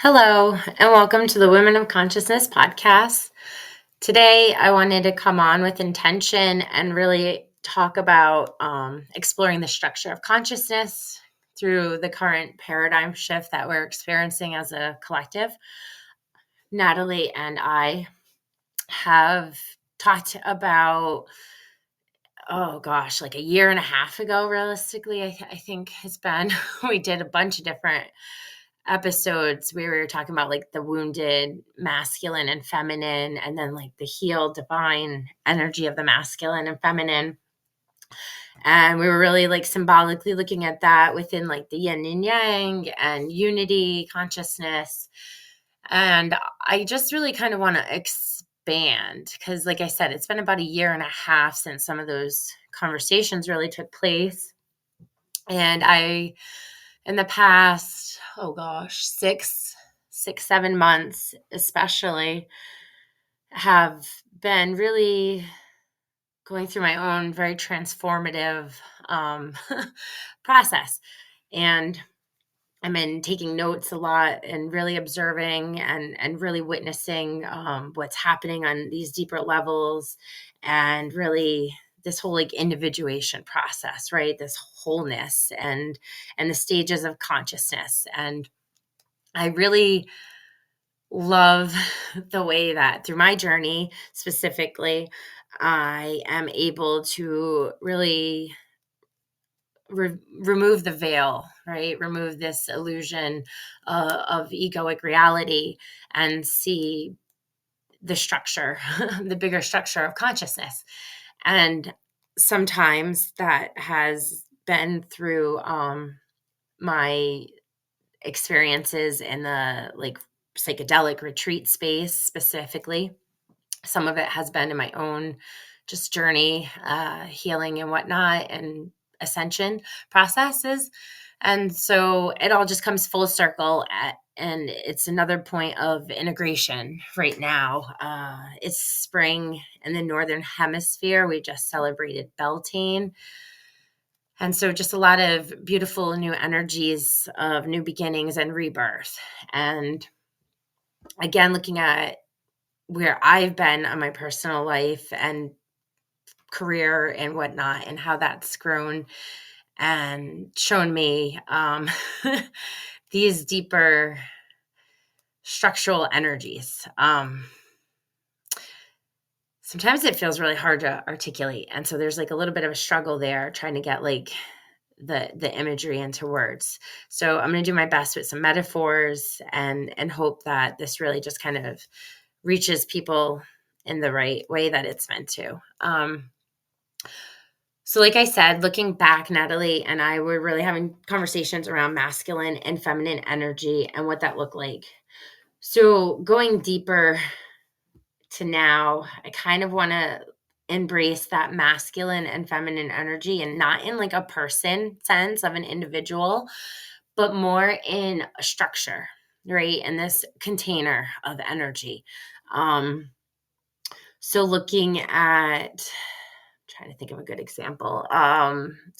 Hello, and welcome to the Women of Consciousness podcast. Today, I wanted to come on with intention and really talk about exploring the structure of consciousness through the current paradigm shift that we're experiencing as a collective. Natalie and I have talked about, oh gosh, like a year and a half ago, realistically, I think it's been. We did a bunch of different episodes. We were talking about like the wounded masculine and feminine, and then like the healed divine energy of the masculine and feminine. And we were really like symbolically looking at that within like the yin and yang and unity consciousness. And I just really kind of want to expand because, like I said, it's been about a year and a half since some of those conversations really took place. And in the past, oh gosh, 7 months, especially, have been really going through my own very transformative um, process. And I've been taking notes a lot and really observing and really witnessing what's happening on these deeper levels, and really this whole like individuation process, right? This wholeness and the stages of consciousness. And I really love the way that through my journey specifically, I am able to really remove the veil, right? Remove this illusion of egoic reality and see the structure, the bigger structure of consciousness. And sometimes that has been through my experiences in the like psychedelic retreat space specifically. Some of it has been in my own just journey, healing and whatnot, and ascension processes. And so it all just comes full circle and it's another point of integration right now. It's spring in the Northern Hemisphere. We just celebrated Beltane. And so just a lot of beautiful new energies of new beginnings and rebirth. And again, looking at where I've been on my personal life and career and whatnot, and how that's grown and shown me these deeper structural energies. Sometimes it feels really hard to articulate. And so there's like a little bit of a struggle there trying to get like the imagery into words. So I'm going to do my best with some metaphors and hope that this really just kind of reaches people in the right way that it's meant to. So like I said, looking back, Natalie and I were really having conversations around masculine and feminine energy and what that looked like. So going deeper to now, I kind of want to embrace that masculine and feminine energy, and not in like a person sense of an individual, but more in a structure, right? In this container of energy. So looking at, trying to think of a good example.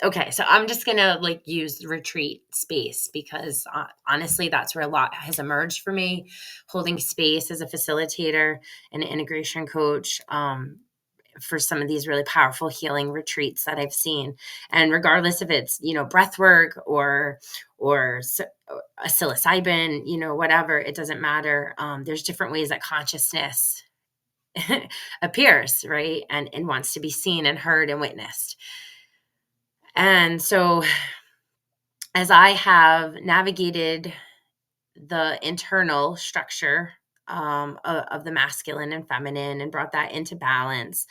Okay, so I'm just gonna like use the retreat space because honestly, that's where a lot has emerged for me. Holding space as a facilitator and an integration coach for some of these really powerful healing retreats that I've seen, and regardless if it's breath work or a psilocybin, whatever, it doesn't matter. There's different ways that consciousness appears, right? And wants to be seen and heard and witnessed. And so as I have navigated the internal structure of the masculine and feminine and brought that into balance,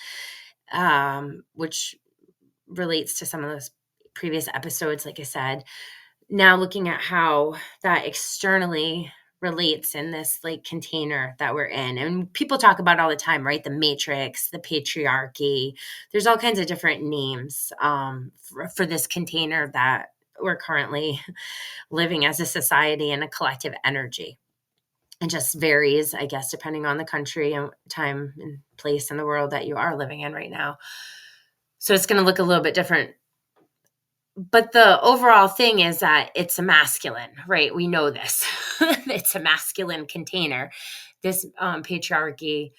which relates to some of those previous episodes, like I said, now looking at how that externally relates in this like container that we're in. And people talk about all the time, right? The matrix, the patriarchy, there's all kinds of different names for this container that we're currently living as a society and a collective energy. It just varies, I guess, depending on the country and time and place in the world that you are living in right now. So it's going to look a little bit different but the overall thing is that it's a masculine, right? We know this. It's a masculine container, this patriarchy,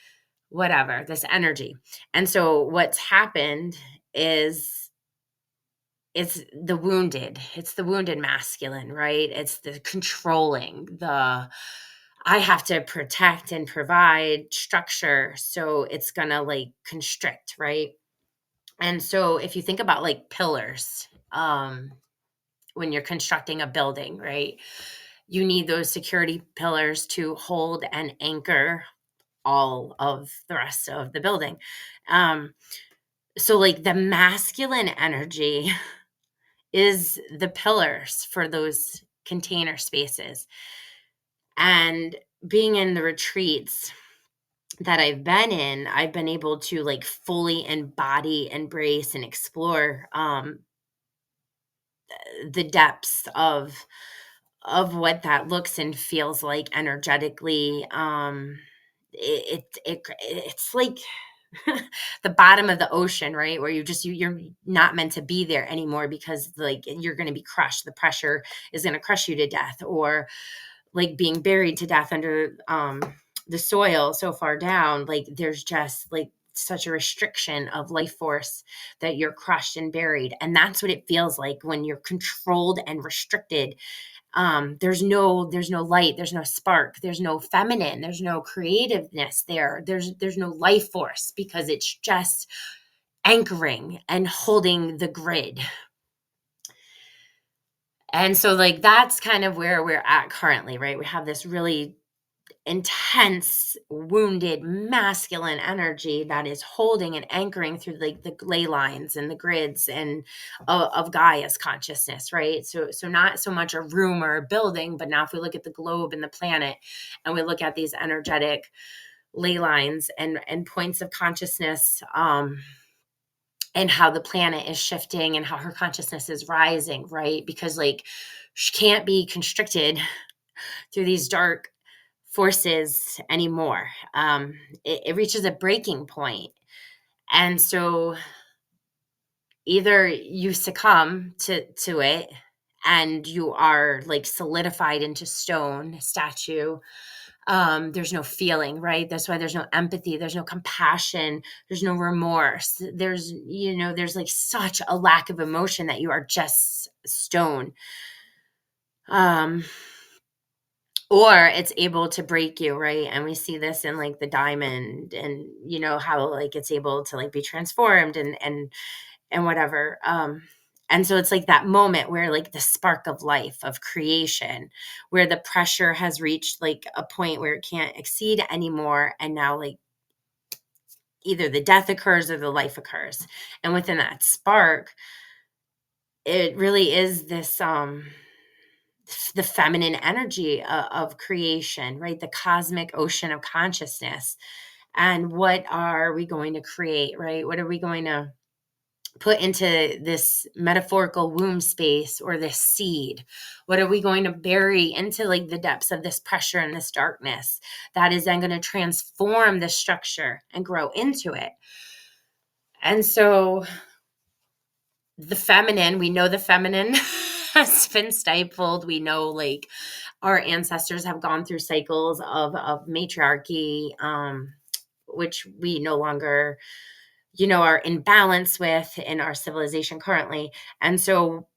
whatever, this energy. And so what's happened is it's the wounded masculine, right? It's the controlling, the I have to protect and provide structure. So it's gonna like constrict, right? And so if you think about like pillars, when you're constructing a building, right? You need those security pillars to hold and anchor all of the rest of the building. Um, so like the masculine energy is the pillars for those container spaces. And being in the retreats that I've been in, I've been able to like fully embody, embrace, and explore the depths of what that looks and feels like energetically. It's like the bottom of the ocean, right? Where you're not meant to be there anymore because like you're going to be crushed. The pressure is going to crush you to death, or like being buried to death under the soil so far down. Like there's just like such a restriction of life force that you're crushed and buried. And that's what it feels like when you're controlled and restricted. There's no light, there's no spark, there's no feminine, there's no creativeness there's no life force, because it's just anchoring and holding the grid. And so like that's kind of where we're at currently, right? We have this really intense wounded masculine energy that is holding and anchoring through like the ley lines and the grids and of Gaia's consciousness, right? So not so much a room or a building, but now if we look at the globe and the planet and we look at these energetic ley lines and points of consciousness, and how the planet is shifting and how her consciousness is rising, right? Because like she can't be constricted through these dark forces anymore. It reaches a breaking point. And so either you succumb to it and you are like solidified into stone, statue. There's no feeling, right? That's why there's no empathy, there's no compassion, there's no remorse. There's like such a lack of emotion that you are just stone. Or it's able to break you, right? And we see this in like the diamond, and how like it's able to like be transformed and whatever. And so it's like that moment where like the spark of life, of creation, where the pressure has reached like a point where it can't exceed anymore, and now like either the death occurs or the life occurs. And within that spark, it really is this the feminine energy of creation, right? The cosmic ocean of consciousness. And what are we going to create, right? What are we going to put into this metaphorical womb space, or this seed? What are we going to bury into like the depths of this pressure and this darkness that is then going to transform the structure and grow into it? And so the feminine, we know the feminine has been stifled. We know like our ancestors have gone through cycles of matriarchy, which we no longer, are in balance with in our civilization currently. And so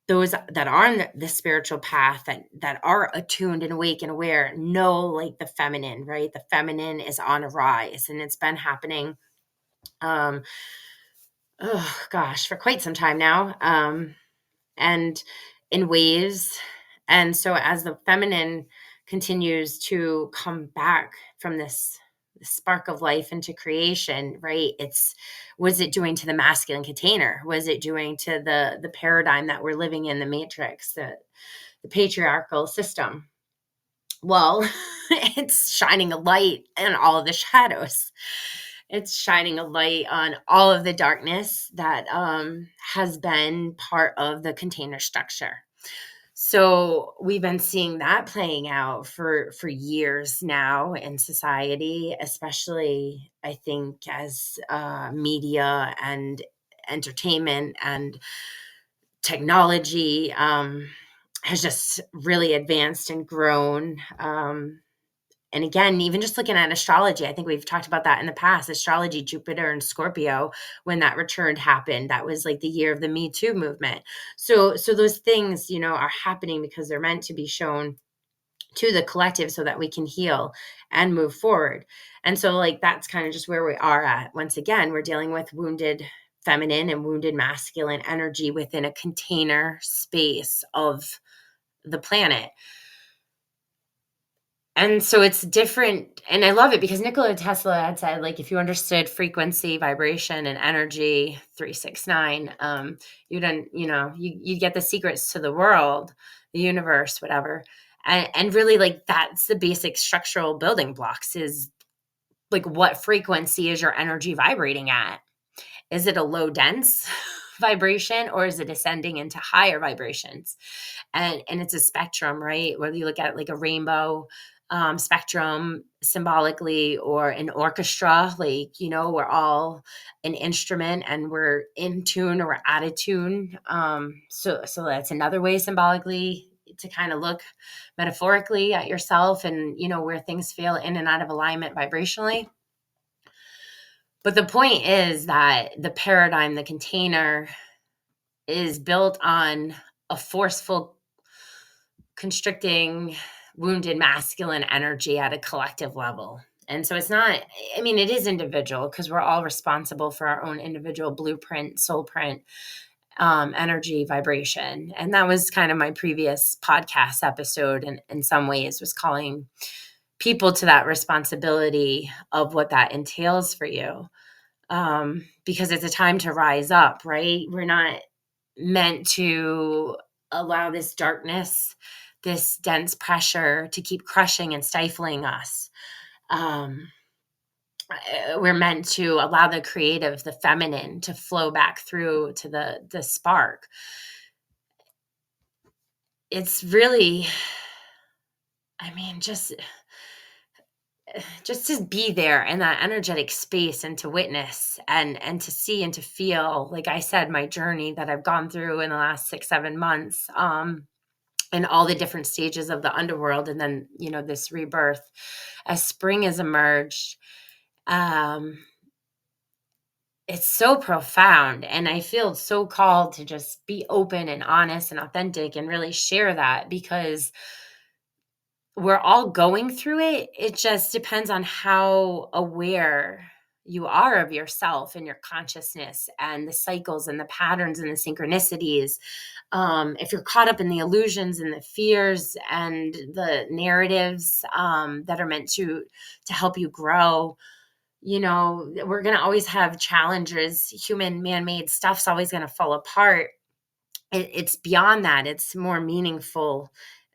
those that are on the spiritual path, that are attuned and awake and aware, know like the feminine, right? The feminine is on a rise, and it's been happening oh gosh, for quite some time now. And in waves. And so as the feminine continues to come back from this spark of life into creation, right? What is it doing to the masculine container? What is it doing to the paradigm that we're living in, the matrix, the patriarchal system? Well, it's shining a light in all of the shadows. It's shining a light on all of the darkness that has been part of the container structure. So we've been seeing that playing out for years now in society, especially I think as media and entertainment and technology has just really advanced and grown. And again, even just looking at astrology, I think we've talked about that in the past. Astrology, Jupiter and Scorpio, when that return happened, that was like the year of the Me Too movement. So those things, are happening because they're meant to be shown to the collective so that we can heal and move forward. And so, like, that's kind of just where we are at. Once again, we're dealing with wounded feminine and wounded masculine energy within a container space of the planet. And so it's different. And I love it because Nikola Tesla had said, like, if you understood frequency, vibration, and energy 369, you'd get the secrets to the world, the universe, whatever. And really, like, that's the basic structural building blocks is like, what frequency is your energy vibrating at? Is it a low dense vibration, or is it ascending into higher vibrations? And it's a spectrum, right? Whether you look at like a rainbow spectrum symbolically, or an orchestra, like, we're all an instrument and we're in tune or we're out of tune. So that's another way symbolically to kind of look metaphorically at yourself and, where things feel in and out of alignment vibrationally. But the point is that the paradigm, the container, is built on a forceful, constricting, wounded masculine energy at a collective level. And so it's not, it is individual because we're all responsible for our own individual blueprint, soul print, energy, vibration. And that was kind of my previous podcast episode, and in some ways was calling people to that responsibility of what that entails for you. Because it's a time to rise up, right? We're not meant to allow this darkness, this dense pressure to keep crushing and stifling us. We're meant to allow the creative, the feminine, to flow back through to the spark. It's really, just to be there in that energetic space and to witness and to see and to feel, like I said, my journey that I've gone through in the last 6-7 months, and all the different stages of the underworld. And then, this rebirth as spring has emerged. It's so profound. And I feel so called to just be open and honest and authentic and really share that, because we're all going through it. It just depends on how aware you are of yourself and your consciousness and the cycles and the patterns and the synchronicities. If you're caught up in the illusions and the fears and the narratives that are meant to help you grow, we're going to always have challenges. Human man-made stuff's always going to fall apart. It's beyond that. It's more meaningful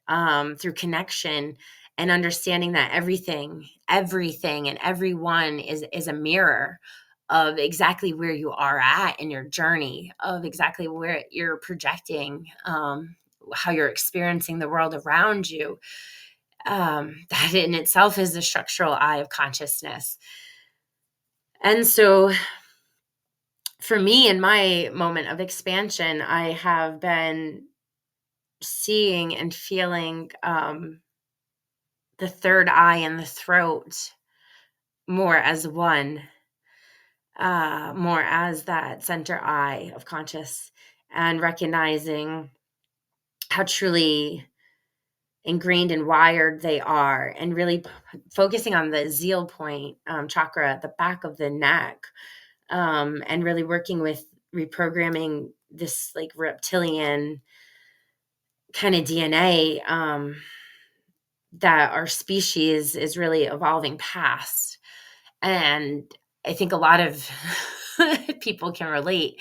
through connection and understanding that everything and everyone is a mirror of exactly where you are at in your journey, of exactly where you're projecting, how you're experiencing the world around you. That in itself is the structural eye of consciousness. And so for me, in my moment of expansion, I have been seeing and feeling the third eye and the throat more as one, more as that center eye of conscious, and recognizing how truly ingrained and wired they are, and really focusing on the zeal point chakra at the back of the neck, and really working with reprogramming this like reptilian kind of DNA that our species is really evolving past. And I think a lot of people can relate,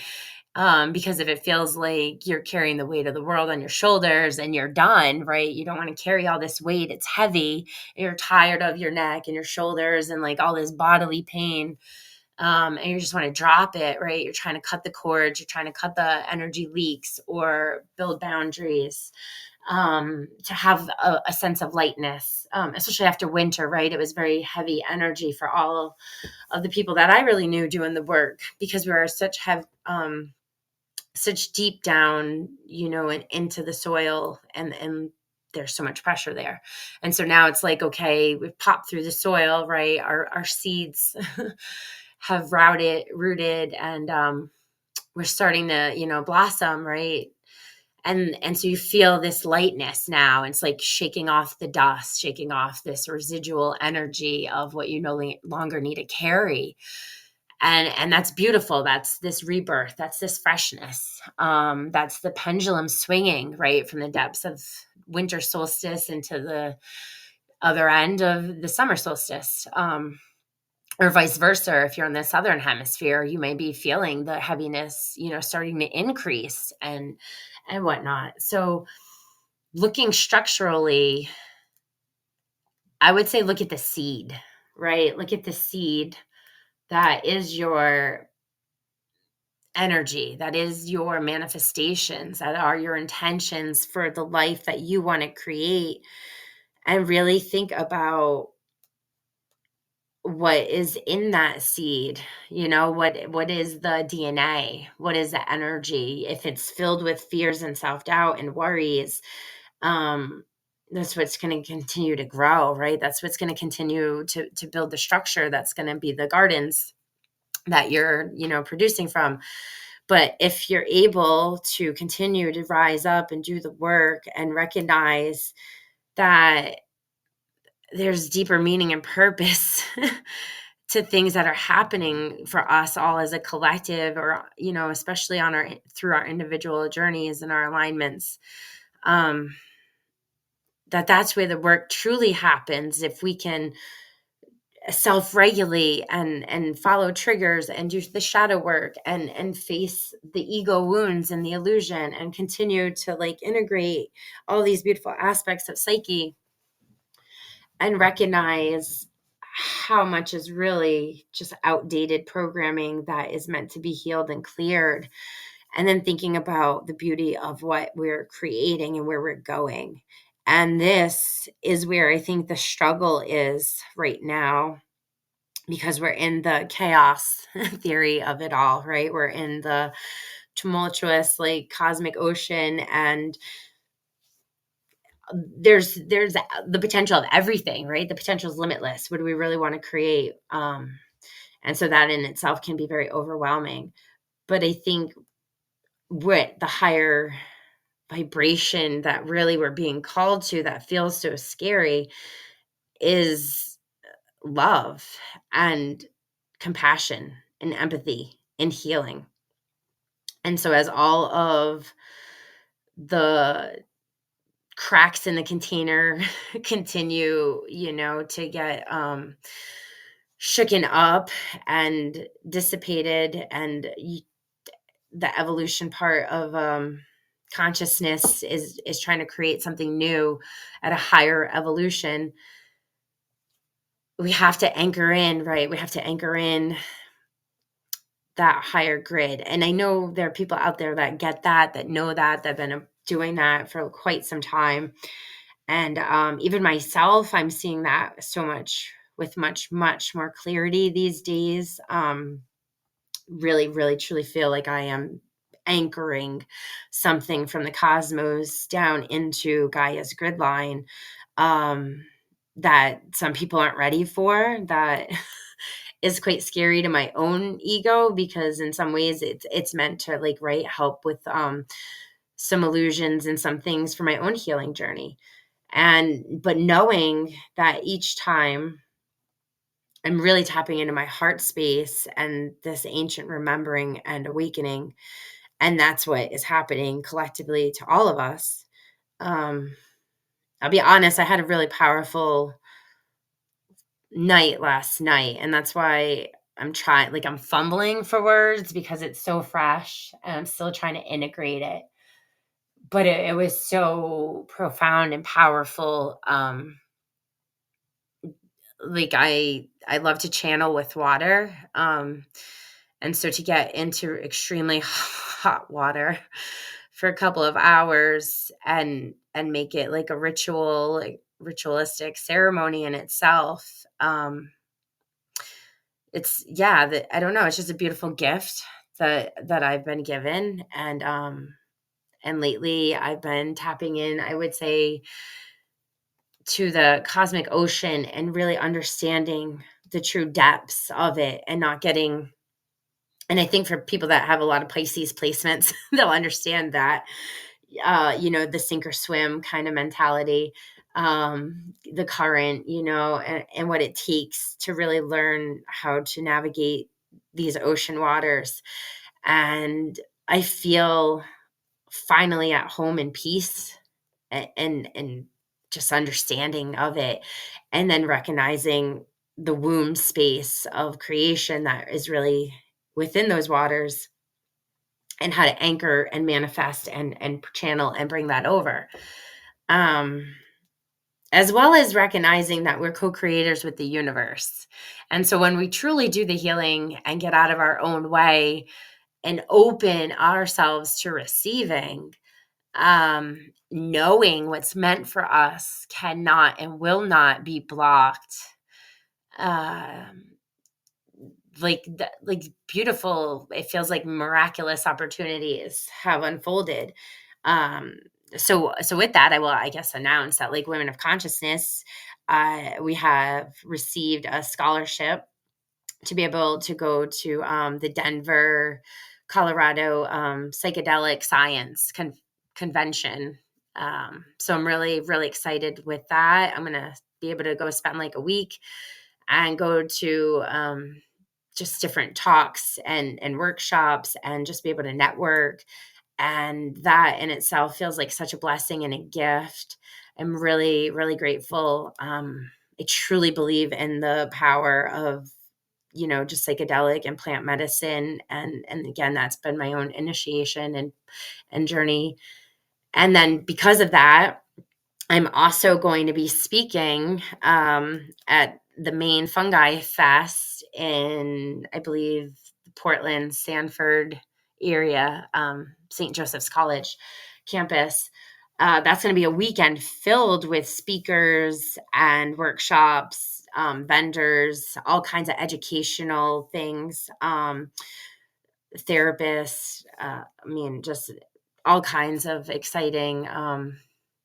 because if it feels like you're carrying the weight of the world on your shoulders and you're done, right? You don't want to carry all this weight. It's heavy. You're tired of your neck and your shoulders and like all this bodily pain. And you just want to drop it, right? You're trying to cut the cords. You're trying to cut the energy leaks or build boundaries, to have a sense of lightness, especially after winter, right? It was very heavy energy for all of the people that I really knew doing the work, because we were such such deep down, and into the soil, and there's so much pressure there. And so now it's like, okay, we've popped through the soil, right? Our seeds have rooted, and we're starting to, blossom, right? And so you feel this lightness now. It's like shaking off the dust, shaking off this residual energy of what you no longer need to carry. And that's beautiful. That's this rebirth. That's this freshness. That's the pendulum swinging, right, from the depths of winter solstice into the other end of the summer solstice. Or vice versa. If you're in the southern hemisphere, you may be feeling the heaviness, starting to increase and whatnot. So looking structurally, I would say look at the seed, right? Look at the seed that is your energy, that is your manifestations, that are your intentions for the life that you want to create, and really think about what is in that seed. What is the DNA, what is the energy? If it's filled with fears and self-doubt and worries, um that's what's going to continue to grow, right? That's what's going to continue to build the structure that's going to be the gardens that you're producing from. But if you're able to continue to rise up and do the work and recognize that there's deeper meaning and purpose to things that are happening for us all as a collective, or especially on our through our individual journeys and our alignments, that's where the work truly happens. If we can self-regulate and follow triggers and do the shadow work and face the ego wounds and the illusion and continue to like integrate all these beautiful aspects of psyche and recognize how much is really just outdated programming that is meant to be healed and cleared, and then thinking about the beauty of what we're creating and where we're going. And this is where I think the struggle is right now, because we're in the chaos theory of it all, right? We're in the tumultuous, like, cosmic ocean, and there's the potential of everything, right? The potential is limitless. What do we really want to create? And so that in itself can be very overwhelming. But I think what the higher vibration that really we're being called to, that feels so scary, is love and compassion and empathy and healing. And so as all of the cracks in the container continue, to get shooken up and dissipated, and the evolution part of consciousness is trying to create something new at a higher evolution, we have to anchor in, right? We have to anchor in that higher grid. And I know there are people out there that get that know that have been doing that for quite some time. And even myself, I'm seeing that so much with much, much more clarity these days. Really, really, truly feel like I am anchoring something from the cosmos down into Gaia's grid line, that some people aren't ready for, that is quite scary to my own ego, because in some ways it's meant to, like, right, help with some illusions and some things for my own healing journey. But knowing that each time I'm really tapping into my heart space and this ancient remembering and awakening, and that's what is happening collectively to all of us. I'll be honest, I had a really powerful night last night, and that's why I'm fumbling for words, because it's so fresh and I'm still trying to integrate it. But it was so profound and powerful. Like, I love to channel with water. And so to get into extremely hot water for a couple of hours and make it like a ritual, like ritualistic ceremony in itself. It's, yeah, I don't know. It's just a beautiful gift that I've been given. And lately I've been tapping in, I would say, to the cosmic ocean and really understanding the true depths of it and not getting, and I think for people that have a lot of Pisces placements, they'll understand that, the sink or swim kind of mentality, the current, and what it takes to really learn how to navigate these ocean waters. And I feel finally at home in peace, and just understanding of it, and then recognizing the womb space of creation that is really within those waters, and how to anchor and manifest and channel and bring that over, um as well as recognizing that we're co-creators with the universe. And so when we truly do the healing and get out of our own way and open ourselves to receiving, knowing what's meant for us cannot and will not be blocked. Um, like beautiful, it feels like miraculous opportunities have unfolded. Um, so with that, I will, I guess, announce that, like, Women of Consciousness, we have received a scholarship to be able to go to the Denver, Colorado psychedelic science convention. So I'm really, really excited with that. I'm going to be able to go spend like a week and go to just different talks and workshops and just be able to network. And that in itself feels like such a blessing and a gift. I'm really, really grateful. I truly believe in the power of, just psychedelic and plant medicine. And again, that's been my own initiation and journey. And then because of that, I'm also going to be speaking at the main Fungi Fest in, I believe, Portland, Sanford area, St. Joseph's College campus. That's going to be a weekend filled with speakers and workshops, vendors, all kinds of educational things, therapists. Just all kinds of exciting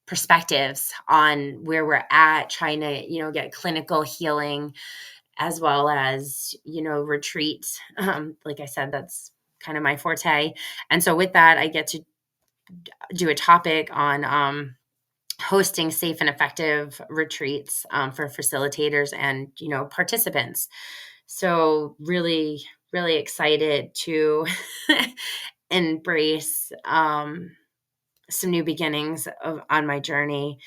perspectives on where we're at, trying to, get clinical healing as well as, retreats. Like I said, that's kind of my forte. And so with that, I get to do a topic on hosting safe and effective retreats for facilitators and, participants. So really, really excited to embrace some new beginnings on my journey,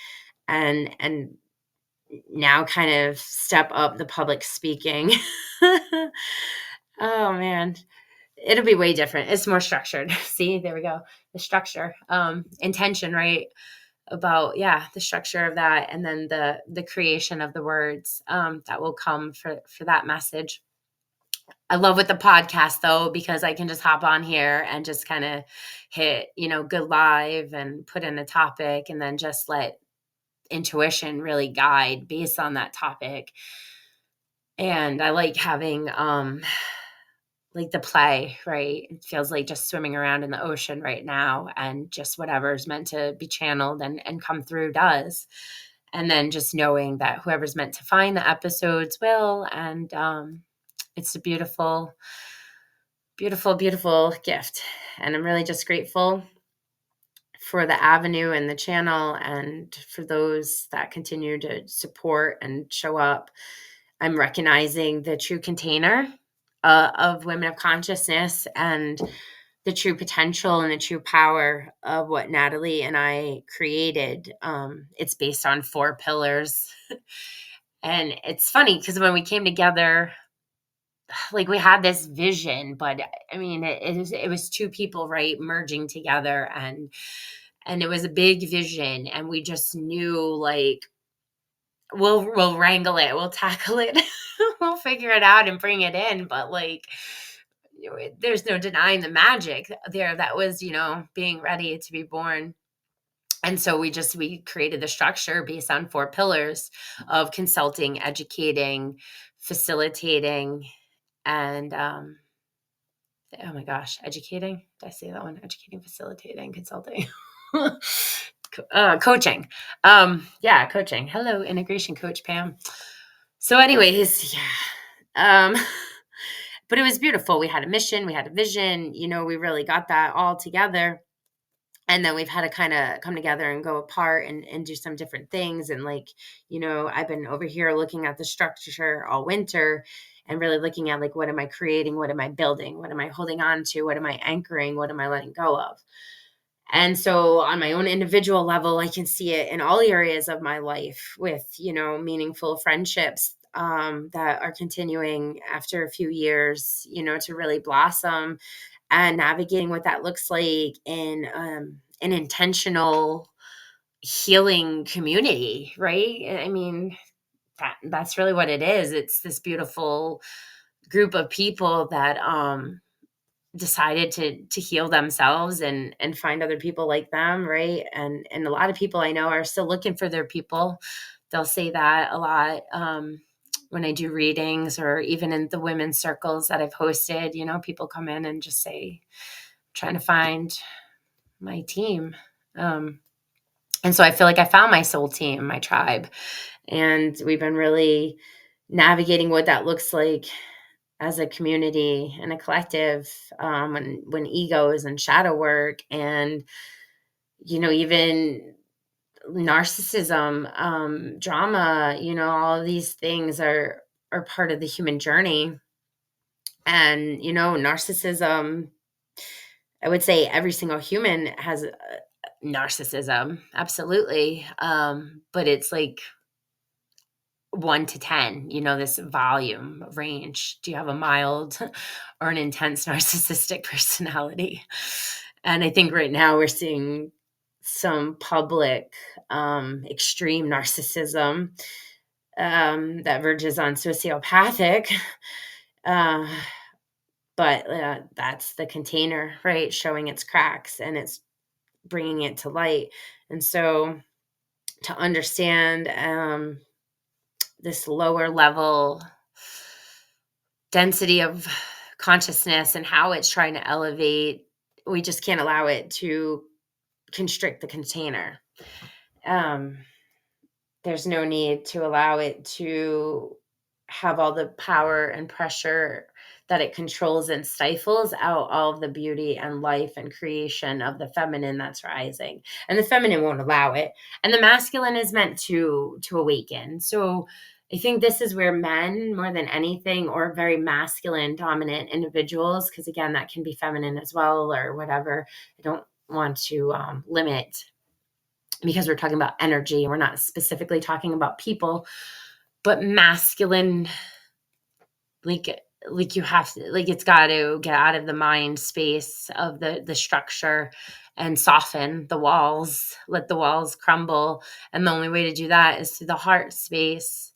and now kind of step up the public speaking. Oh man, it'll be way different. It's more structured. See, there we go. The structure, intention, right? About, the structure of that, and then the creation of the words that will come for that message. I love with the podcast though, because I can just hop on here and just kind of hit, good live and put in a topic, and then just let intuition really guide based on that topic. And I like having like the play, right? It feels like just swimming around in the ocean right now, and just whatever's meant to be channeled and come through does. And then just knowing that whoever's meant to find the episodes will. And it's a beautiful, beautiful, beautiful gift. And I'm really just grateful for the avenue and the channel, and for those that continue to support and show up. I'm recognizing the true container of Women of Consciousness, and the true potential and the true power of what Natalie and I created. It's based on 4 pillars. And it's funny because when we came together, like, we had this vision, but I mean, it was 2 people, right, merging together, and it was a big vision, and we just knew, like, we'll wrangle it, we'll tackle it, we'll figure it out and bring it in. But like, there's no denying the magic there that was, being ready to be born. And so we created the structure based on 4 pillars of consulting, educating, facilitating, and Oh my gosh, educating. Did I say that one? Educating, facilitating, consulting. Coaching. Yeah, coaching. Hello, integration coach Pam. So, anyways, yeah. But it was beautiful. We had a mission, we had a vision, we really got that all together. And then we've had to kind of come together and go apart and do some different things. And like, I've been over here looking at the structure all winter and really looking at like, what am I creating? What am I building? What am I holding on to? What am I anchoring? What am I letting go of? And so on my own individual level, I can see it in all areas of my life with, meaningful friendships that are continuing after a few years, to really blossom, and navigating what that looks like in an intentional healing community, right? I mean, that's really what it is. It's this beautiful group of people that decided to heal themselves and find other people like them, right? And a lot of people I know are still looking for their people. They'll say that a lot when I do readings, or even in the women's circles that I've hosted. People come in and just say, trying to find my team. And so I feel like I found my soul team, my tribe, and we've been really navigating what that looks like as a community and a collective, when egos and shadow work and, even narcissism, drama, all of these things are part of the human journey. And, narcissism, I would say every single human has narcissism. Absolutely. But it's like 1 to 10, this volume range. Do you have a mild or an intense narcissistic personality? And I think right now we're seeing some public extreme narcissism that verges on sociopathic. Uh, but that's the container, right? Showing its cracks, and it's bringing it to light. And so to understand this lower level density of consciousness and how it's trying to elevate, we just can't allow it to constrict the container. There's no need to allow it to have all the power and pressure that it controls and stifles out all of the beauty and life and creation of the feminine that's rising. And the feminine won't allow it. And the masculine is meant to awaken. So I think this is where men, more than anything, or very masculine dominant individuals, because again, that can be feminine as well, or whatever. I don't want to limit, because we're talking about energy. We're not specifically talking about people, but masculine, like you have to, like, it's got to get out of the mind space of the structure and soften the walls, let the walls crumble. And the only way to do that is through the heart space.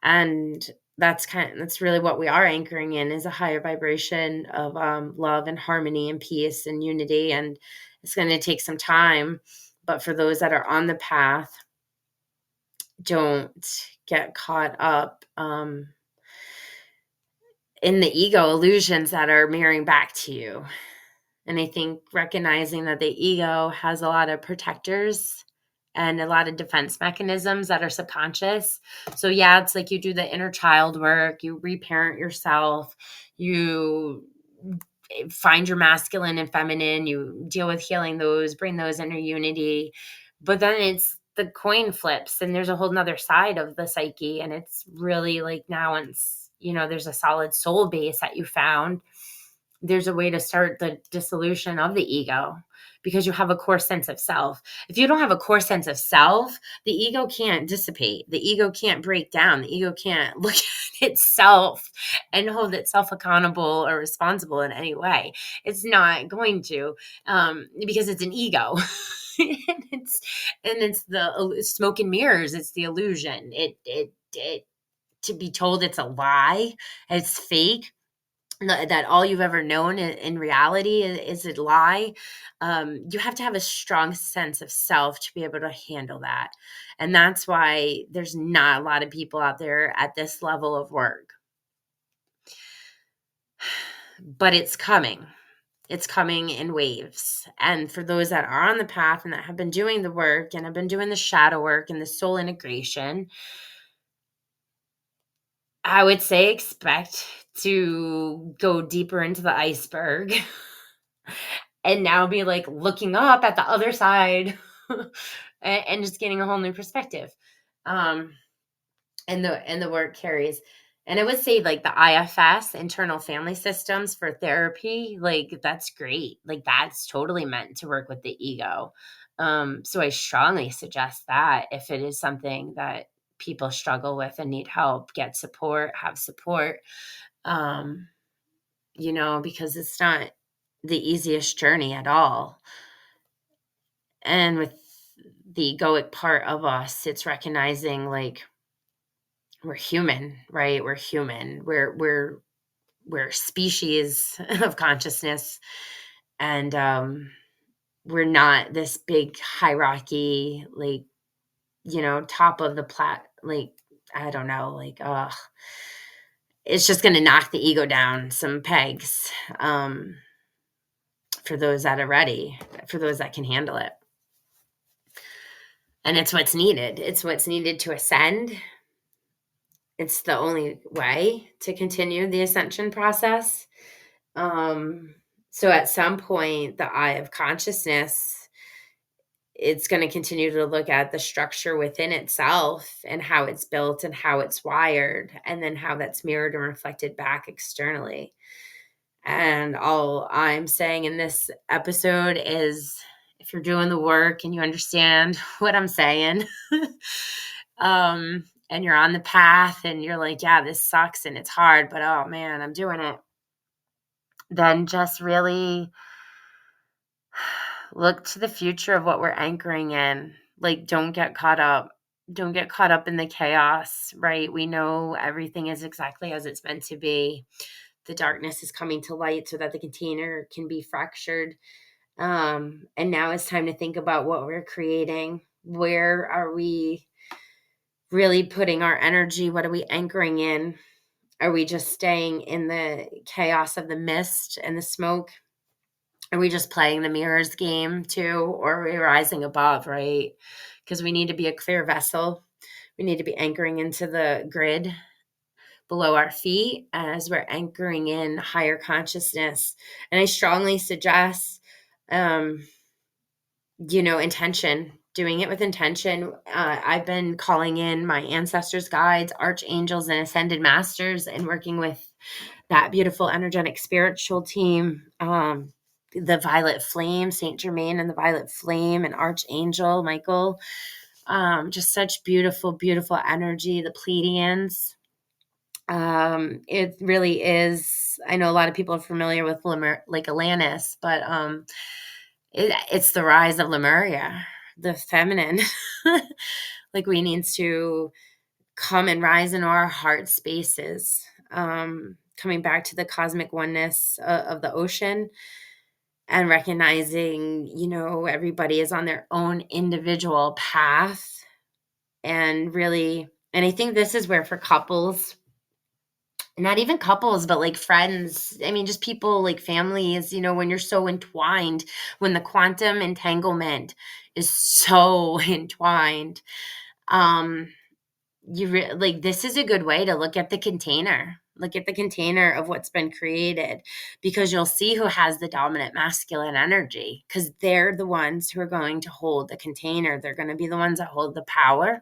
And that's really what we are anchoring in, is a higher vibration of love and harmony and peace and unity. And it's going to take some time, but for those that are on the path, don't get caught up in the ego illusions that are mirroring back to you. And I think recognizing that the ego has a lot of protectors and a lot of defense mechanisms that are subconscious. So yeah, it's like you do the inner child work, you reparent yourself, you find your masculine and feminine, you deal with healing those, bring those inner unity. But then it's the coin flips, and there's a whole nother side of the psyche. And it's really like, now once, there's a solid soul base that you found, there's a way to start the dissolution of the ego, because you have a core sense of self. If you don't have a core sense of self, the ego can't dissipate. The ego can't break down. The ego can't look at itself and hold itself accountable or responsible in any way. It's not going to, because it's an ego. and it's the smoke and mirrors. It's the illusion. It to be told it's a lie, it's fake, that all you've ever known in reality is a lie. You have to have a strong sense of self to be able to handle that. And that's why there's not a lot of people out there at this level of work. But it's coming. It's coming in waves. And for those that are on the path and that have been doing the work and have been doing the shadow work and the soul integration, I would say expect to go deeper into the iceberg and now be like looking up at the other side and just getting a whole new perspective. Um, and the work carries. And I would say like the IFS, internal family systems for therapy, like that's great. Like that's totally meant to work with the ego. So I strongly suggest that if it is something that people struggle with and need help, get support, have support. Um, because it's not the easiest journey at all. And with the egoic part of us, it's recognizing like we're human, right? We're human. We're a species of consciousness, and we're not this big hierarchy, like top of the like I don't know, like it's just going to knock the ego down some pegs. For those that are ready, for those that can handle it. And it's what's needed. It's what's needed to ascend. It's the only way to continue the ascension process. So at some point, the eye of consciousness, it's going to continue to look at the structure within itself and how it's built and how it's wired, and then how that's mirrored and reflected back externally. And all I'm saying in this episode is if you're doing the work and you understand what I'm saying, and you're on the path and you're like, yeah, this sucks and it's hard, but oh man, I'm doing it. Then just really look to the future of what we're anchoring in. Like, don't get caught up. Don't get caught up in the chaos, right? We know everything is exactly as it's meant to be. The darkness is coming to light so that the container can be fractured. And now it's time to think about what we're creating. Where are we really putting our energy? What are we anchoring in? Are we just staying in the chaos of the mist and the smoke? Are we just playing the mirrors game too? Or are we rising above, right? Because we need to be a clear vessel. We need to be anchoring into the grid below our feet as we're anchoring in higher consciousness. And I strongly suggest, intention, doing it with intention. I've been calling in my ancestors, guides, archangels, and ascended masters and working with that beautiful energetic spiritual team. The Violet Flame, Saint Germain and the Violet Flame, and Archangel Michael. Just such beautiful, beautiful energy. The Pleiadians. It really is. I know a lot of people are familiar with like Atlantis, but it's the rise of Lemuria, the feminine. Like we need to come and rise into our heart spaces. Coming back to the cosmic oneness of the ocean and recognizing, everybody is on their own individual path. And I think this is where for couples, not even couples, but like friends, I mean, just people like families, when you're so entwined, when the quantum entanglement is so entwined, like this is a good way to look at the container. Look at the container of what's been created, because you'll see who has the dominant masculine energy, because they're the ones who are going to hold the container. They're going to be the ones that hold the power.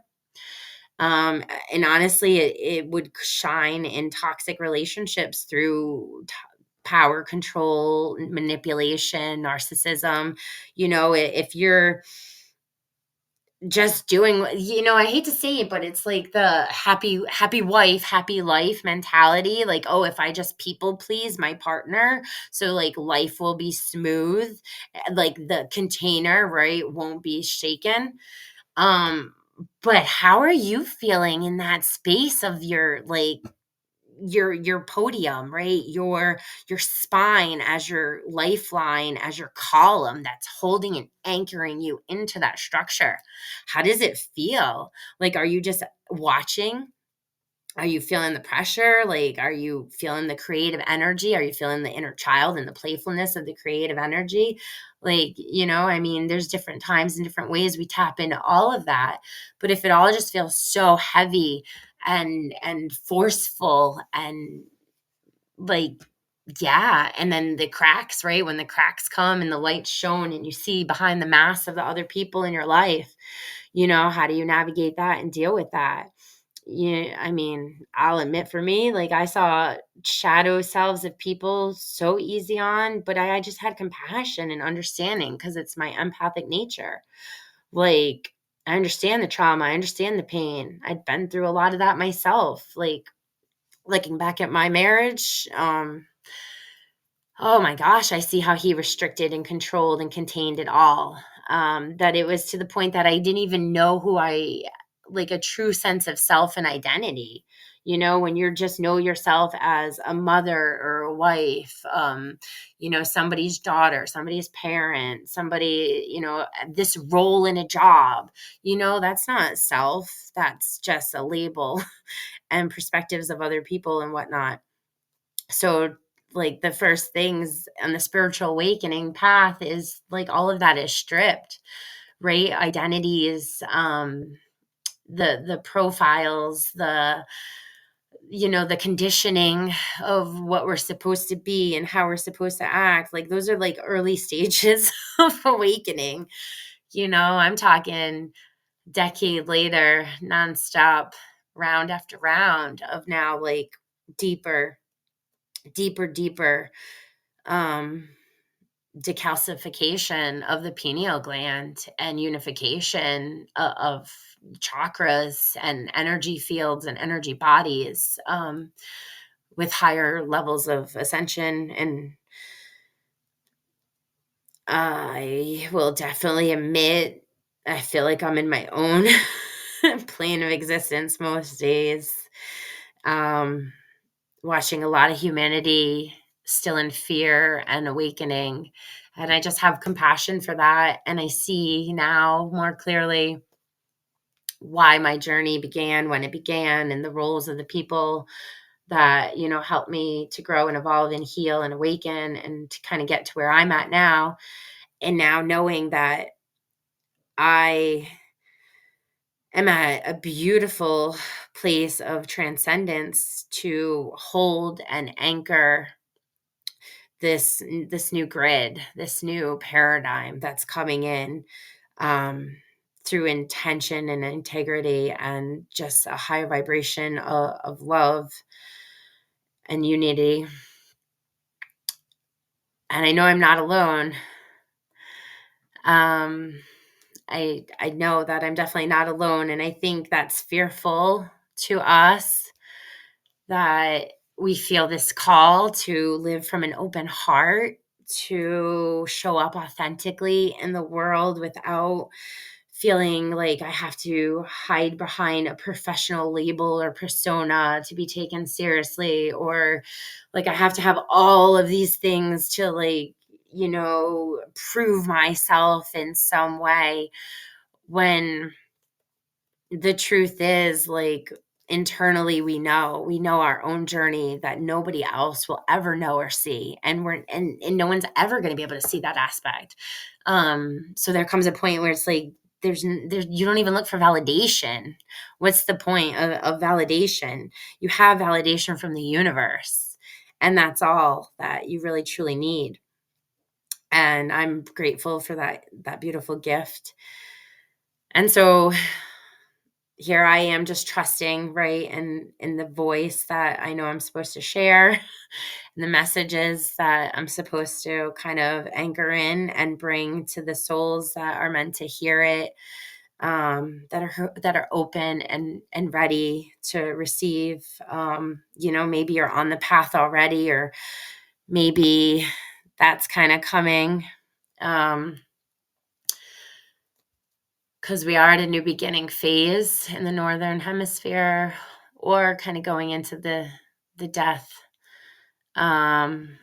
And honestly, it would shine in toxic relationships through power, control, manipulation, narcissism. If you're just doing, I hate to say it, but it's like the happy wife, happy life mentality. Like, oh, if I just people please my partner, so like life will be smooth, like the container, right, won't be shaken. But how are you feeling in that space of your like your podium, right? Your spine as your lifeline, as your column that's holding and anchoring you into that structure. How does it feel? Like, are you just watching Are you feeling the pressure? Like, are you feeling the creative energy? Are you feeling the inner child and the playfulness of the creative energy? Like, I mean, there's different times and different ways we tap into all of that. But if it all just feels so heavy and forceful and like, yeah, and then the cracks, right? When the cracks come and the light's shown and you see behind the mask of the other people in your life, how do you navigate that and deal with that? Yeah, I mean, I'll admit for me, like I saw shadow selves of people so easy on, but I just had compassion and understanding because it's my empathic nature. Like, I understand the trauma, I understand the pain. I'd been through a lot of that myself. Like, looking back at my marriage, oh my gosh, I see how he restricted and controlled and contained it all. That it was to the point that I didn't even know who like a true sense of self and identity. When you're just know yourself as a mother or a wife, somebody's daughter, somebody's parent, somebody, this role in a job, that's not self. That's just a label and perspectives of other people and whatnot. So like the first things on the spiritual awakening path is like all of that is stripped, right? Identities, the profiles, the conditioning of what we're supposed to be and how we're supposed to act. Like those are like early stages of awakening. I'm talking decade later, nonstop, round after round of now like deeper, deeper um decalcification of the pineal gland and unification of chakras and energy fields and energy bodies, with higher levels of ascension. And I will definitely admit, I feel like I'm in my own plane of existence most days. um Watching a lot of humanity still in fear and awakening. And I just have compassion for that. And I see now more clearly why my journey began when it began and the roles of the people that, helped me to grow and evolve and heal and awaken and to kind of get to where I'm at now. And now knowing that I am at a beautiful place of transcendence to hold and anchor this new grid, this new paradigm that's coming in, um, through intention and integrity and just a high vibration of love and unity. And I know I'm not alone. I know that I'm definitely not alone, and I think that's fearful to us, that we feel this call to live from an open heart, to show up authentically in the world without feeling like I have to hide behind a professional label or persona to be taken seriously, or like I have to have all of these things to like, prove myself in some way, when the truth is like internally we know our own journey that nobody else will ever know or see, and and no one's ever going to be able to see that aspect. So there comes a point where it's like there's you don't even look for validation. What's the point of validation? You have validation from the universe, and that's all that you really truly need. And I'm grateful for that beautiful gift. And so here I am just trusting, right, and in the voice that I know I'm supposed to share, and the messages that I'm supposed to kind of anchor in and bring to the souls that are meant to hear it, that are open and ready to receive. Maybe you're on the path already, or maybe that's kind of coming. Because we are at a new beginning phase in the northern hemisphere, or kind of going into the death, in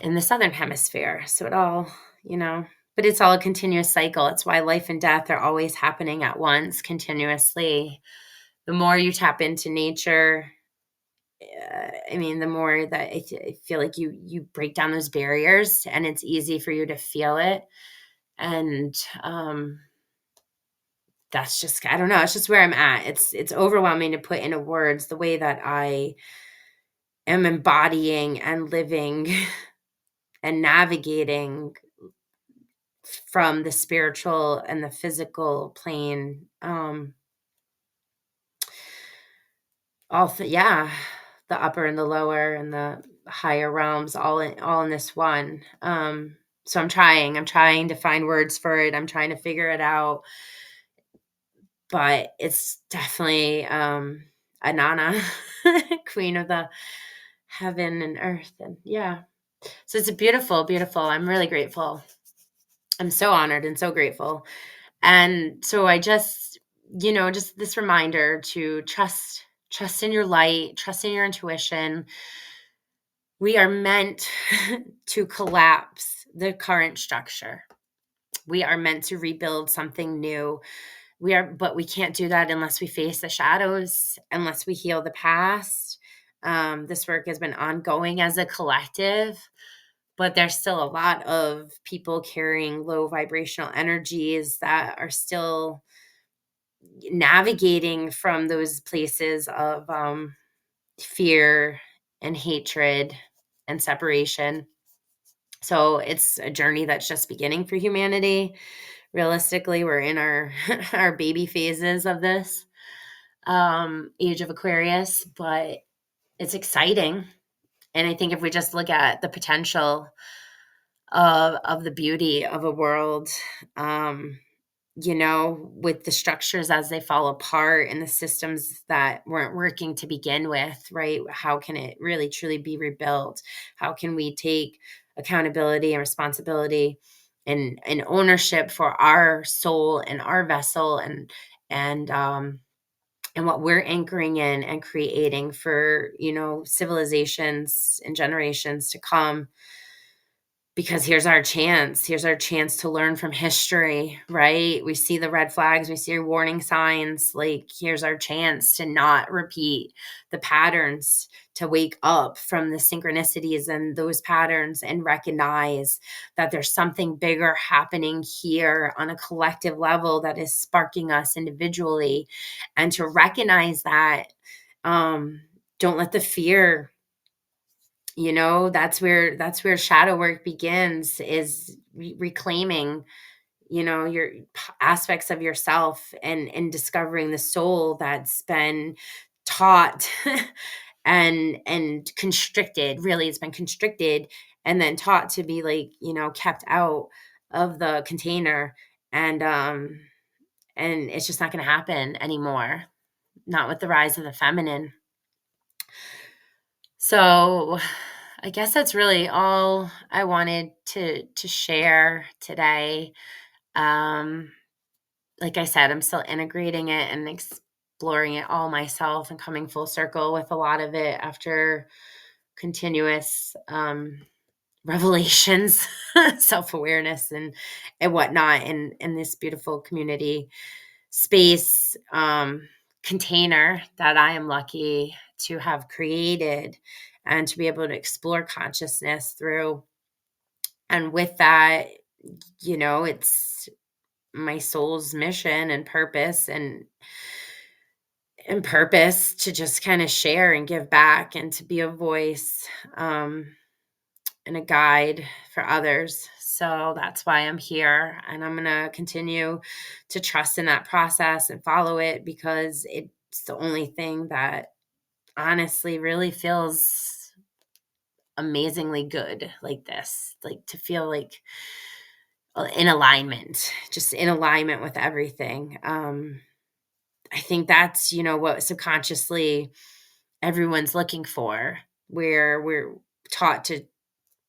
the southern hemisphere. So it all, but it's all a continuous cycle. It's why life and death are always happening at once, continuously. the more you tap into nature, I mean, the more that I feel like you break down those barriers, and it's easy for you to feel it. And that's just, I don't know, it's just where I'm at. It's overwhelming to put into words the way that I am embodying and living and navigating from the spiritual and the physical plane. Yeah, the upper and the lower and the higher realms, all in this one. So I'm trying to find words for it. I'm trying to figure it out, but it's definitely Anana, queen of the heaven and earth. And yeah, so it's a beautiful, beautiful. I'm really grateful. I'm so honored and so grateful. And so I just, just this reminder to trust in your light, trust in your intuition. We are meant to collapse the current structure. We are meant to rebuild something new. But we can't do that unless we face the shadows, unless we heal the past. This work has been ongoing as a collective, but there's still a lot of people carrying low vibrational energies that are still navigating from those places of fear and hatred and separation. So it's a journey that's just beginning for humanity. Realistically, we're in our our baby phases of this age of Aquarius, but it's exciting. And I think if we just look at the potential of the beauty of a world, with the structures as they fall apart and the systems that weren't working to begin with, right? How can it really truly be rebuilt? How can we take accountability and responsibility and ownership for our soul and our vessel and what we're anchoring in and creating for, civilizations and generations to come? Because here's our chance to learn from history, right? We see the red flags, we see warning signs. Like, here's our chance to not repeat the patterns, to wake up from the synchronicities and those patterns and recognize that there's something bigger happening here on a collective level that is sparking us individually. And to recognize that, don't let the fear, that's where shadow work begins, is reclaiming, your aspects of yourself, and discovering the soul that's been taught and constricted. Really, it's been constricted and then taught to be, like, kept out of the container. And it's just not going to happen anymore, not with the rise of the feminine. So I guess that's really all I wanted to share today. Um, like I said, I'm still integrating it and exploring it all myself and coming full circle with a lot of it after continuous revelations, self-awareness and whatnot in this beautiful community space container that I am lucky to have created and to be able to explore consciousness through. And with that, it's my soul's mission and purpose and purpose to just kind of share and give back and to be a voice and a guide for others. So that's why I'm here. And I'm going to continue to trust in that process and follow it, because it's the only thing that honestly really feels amazingly good, like this, like to feel like in alignment, just in alignment with everything. I think that's, what subconsciously everyone's looking for, where we're taught to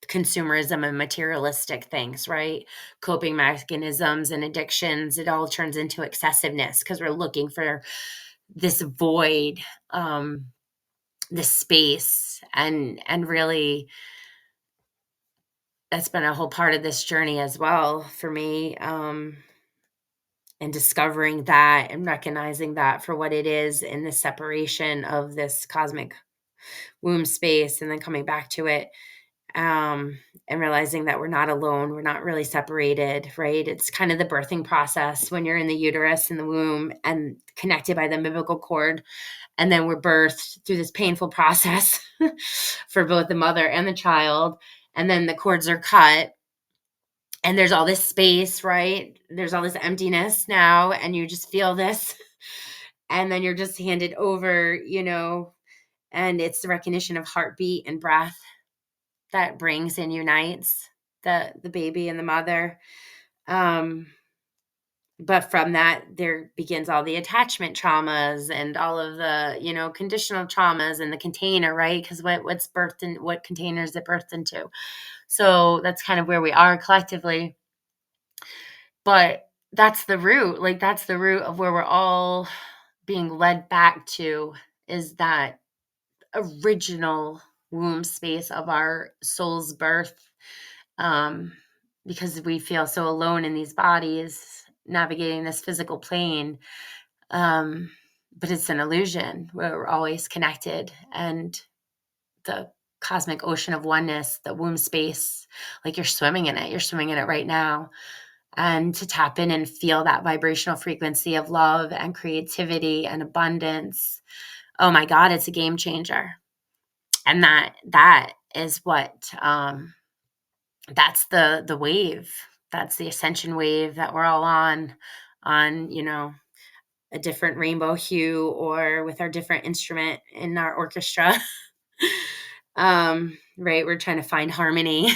consumerism and materialistic things, right? Coping mechanisms and addictions, it all turns into excessiveness because we're looking for this void, this space. And really, that's been a whole part of this journey as well for me. and discovering that and recognizing that for what it is in the separation of this cosmic womb space, and then coming back to it, and realizing that we're not alone, we're not really separated, right? It's kind of the birthing process when you're in the uterus in the womb and connected by the umbilical cord, and then we're birthed through this painful process for both the mother and the child, and then the cords are cut, and there's all this space, right? There's all this emptiness now, and you just feel this, and then you're just handed over, and it's the recognition of heartbeat and breath that brings and unites the baby and the mother. But from that, there begins all the attachment traumas and all of the, conditional traumas and the container, right? Because what's birthed in what container is it birthed into? So that's kind of where we are collectively. But that's the root. Like, that's the root of where we're all being led back to, is that original womb space of our soul's birth. Because we feel so alone in these bodies navigating this physical plane. But it's an illusion. We're always connected, and the cosmic ocean of oneness, the womb space, like you're swimming in it right now. And to tap in and feel that vibrational frequency of love and creativity and abundance. Oh my God, it's a game changer. And that is what, that's the wave. That's the ascension wave that we're all on, a different rainbow hue or with our different instrument in our orchestra. Right. We're trying to find harmony.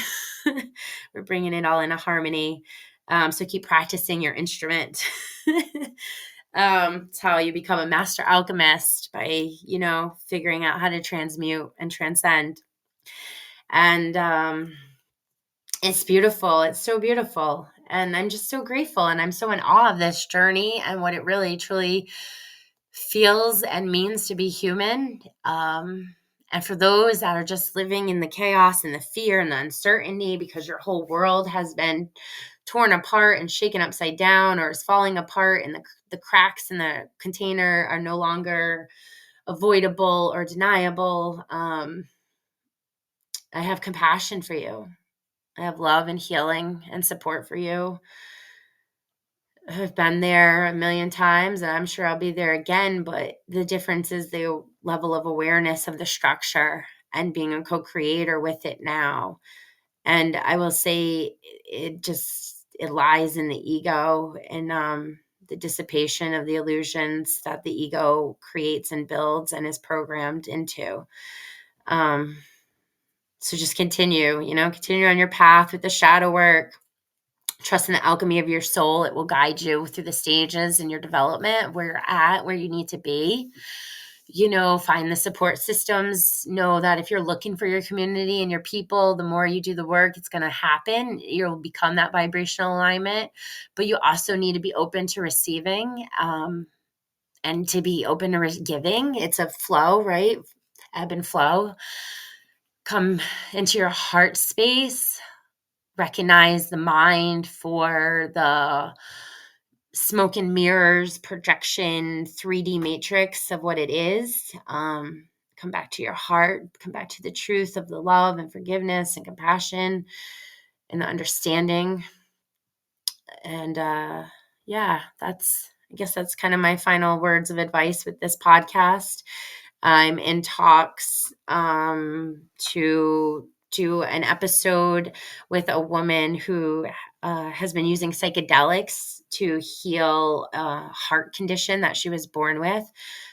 We're bringing it all in a harmony. So keep practicing your instrument. It's how you become a master alchemist, by, figuring out how to transmute and transcend. And it's beautiful. It's so beautiful. And I'm just so grateful. And I'm so in awe of this journey and what it really, truly feels and means to be human. And for those that are just living in the chaos and the fear and the uncertainty because your whole world has been torn apart and shaken upside down or is falling apart, and the cracks in the container are no longer avoidable or deniable, I have compassion for you. I have love and healing and support for you. I've been there a million times, and I'm sure I'll be there again. But the difference is the level of awareness of the structure and being a co-creator with it now. And I will say it lies in the ego and the dissipation of the illusions that the ego creates and builds and is programmed into. So just continue on your path with the shadow work. Trust in the alchemy of your soul. It will guide you through the stages in your development, where you're at, where you need to be. Find the support systems. Know that if you're looking for your community and your people, the more you do the work, it's going to happen. You'll become that vibrational alignment. But you also need to be open to receiving, and to be open to giving. It's a flow, right? Ebb and flow. Come into your heart space. Recognize the mind for the smoke and mirrors projection 3D matrix of what it is. Come back to your heart. Come back to the truth of the love and forgiveness and compassion and the understanding. And I guess that's kind of my final words of advice with this podcast. I'm in talks to do an episode with a woman who has been using psychedelics to heal a heart condition that she was born with.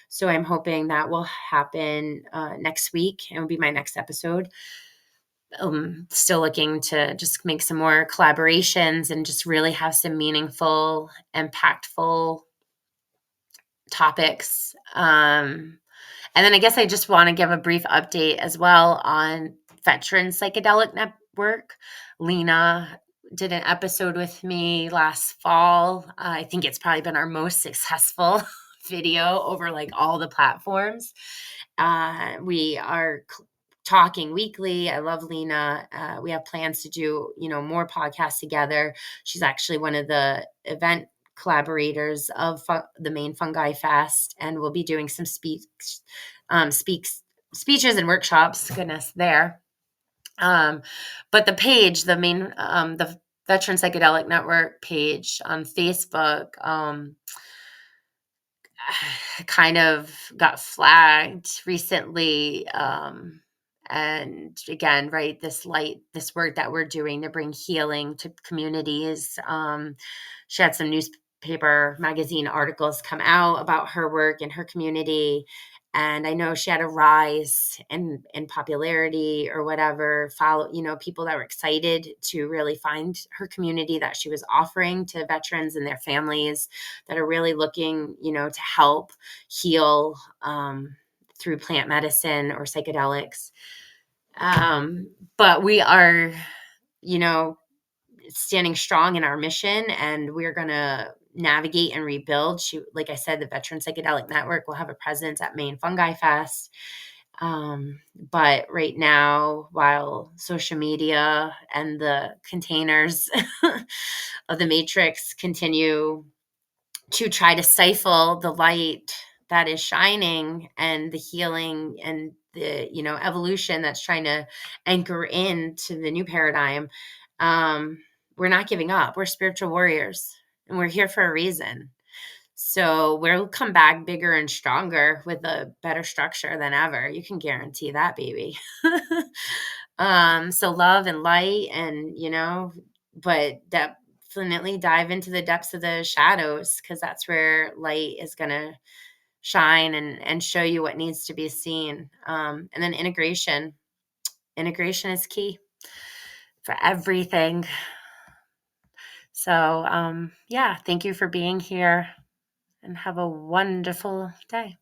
So I'm hoping that will happen next week. It will be my next episode. Still looking to just make some more collaborations and just really have some meaningful, impactful topics. And then I guess I just want to give a brief update as well on Veteran Psychedelic Network. Lena did an episode with me last fall. I think it's probably been our most successful video over like all the platforms. We are talking weekly. I love Lena. We have plans to do, more podcasts together. She's actually one of the event collaborators of the Maine Fungi Fest, and we'll be doing some speeches and workshops. Goodness, there. But the page, the Veteran Psychedelic Network page on Facebook, kind of got flagged recently. And again, right, this work that we're doing to bring healing to communities. She had some newspaper magazine articles come out about her work in her community. And I know she had a rise in popularity or whatever, people that were excited to really find her community that she was offering to veterans and their families that are really looking, to help heal through plant medicine or psychedelics. But we are, standing strong in our mission, and we're going to navigate and rebuild. Like I said, the Veteran Psychedelic Network will have a presence at Maine Fungi Fest. But right now, while social media and the containers of the matrix continue to try to stifle the light that is shining and the healing and the evolution that's trying to anchor into the new paradigm, we're not giving up. We're spiritual warriors, and we're here for a reason. So we'll come back bigger and stronger with a better structure than ever. You can guarantee that, baby. So love and light, and but definitely dive into the depths of the shadows, because that's where light is going to shine and show you what needs to be seen. And then integration is key for everything. So yeah, thank you for being here, and have a wonderful day.